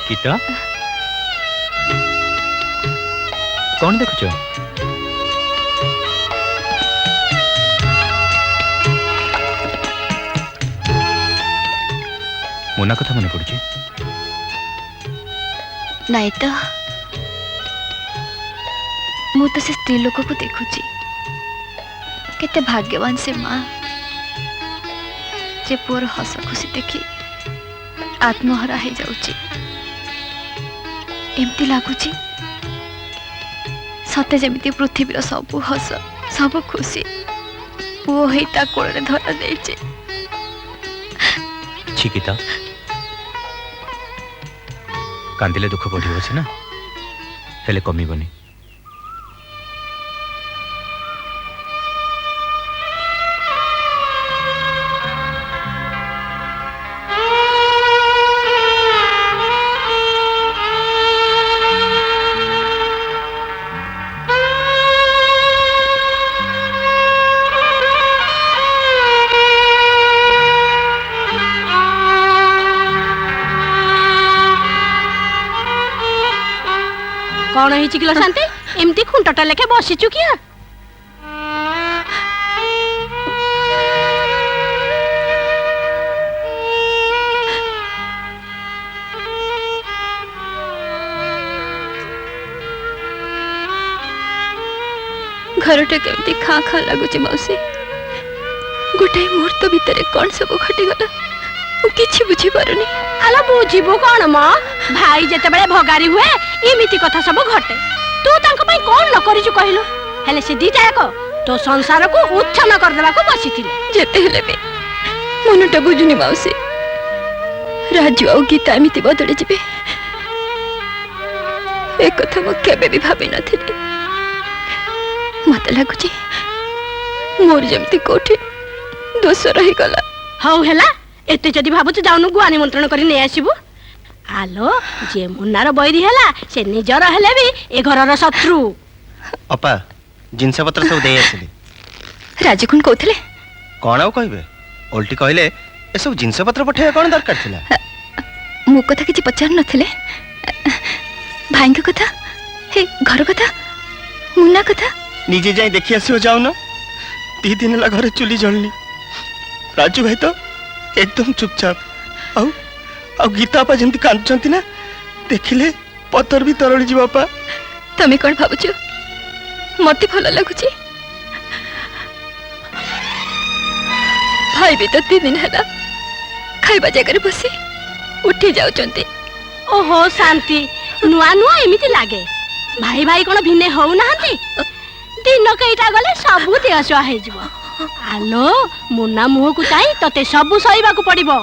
गीता कौन देखुच मुना कथा मन पड़ुची नहीं तो मु तो से स्त्री लोक को देखुची केते भाग्यवान से माँ जे पुअर हस खुशी देखी आत्महरा हो जाउची एमती लगुची सते जमी पृथ्वीर सबू हस सब खुशी पुओ ही ता कोଳରେ धरा देइचे। गीता कांदिले दुख बढ़ियो अछि ना हेले कमीबनी। कौन है किलो शांति एमती खुंटटा लेखे बसीचु किया घरटा केमती खा खा लगुच मौसी गोटे मुहूर्त भितर कौन सब घटीगला किछि बुझी पारुनी। आलो बुझीबो कौन म भाई जेते बेले भगारी हुए एमिति कथा सब घटे तू तांको पई कोन न करिजु कहिलो हेले से दीटा एको तो संसार को उच्छन कर देबा को बसिथिले जेते हेले बे मनटा बुझुनी मौसी राजू आ गीता एमिति बदले जिबे एक कथा म केबे भी भाबी नथिले। मते लागुची मोर जेमती कोठी दोष रही गला। हौ हेला एते जदी भाबुच जाउनु गुआ निमंत्रण करी नै आसीबु। आलो जे मुन्नार बैरी हेला से निजर हेले भी ए घरर शत्रु। अपा जिनस पत्र सब दे आसिली राजू कोन कहथले कोन आ कहबे ओल्टी कहले ए सब जिनस पत्र पठे कोन दरकार थिला मो कथा किछि पचार नथिले भाई के कथा हे घर कथा मुन्ना कथा निजे जाई देखि आसियो जाउ न 3 दिन ला घर चुली जळनी राजू भाई तो एकदम चुपचाप आउ गीता आपा जंती कांचंती ना देखिले पत्थर भी तरळी जी बापा। तमे कोन भाबुछ मते भल लागुची भाई भी तो 3 दिन हला खाइबा जगह बसी उठी जाउचंती। ओहो शांति नुआ नुआ एमिति लागे भाई भाई कोन भिन्ने हो नाहंती दिन कईटा गले सबु देहसुआ हे जिवो। आलो मुन्ना मुह को चाहि तते सबु सहीबा को पड़िबो।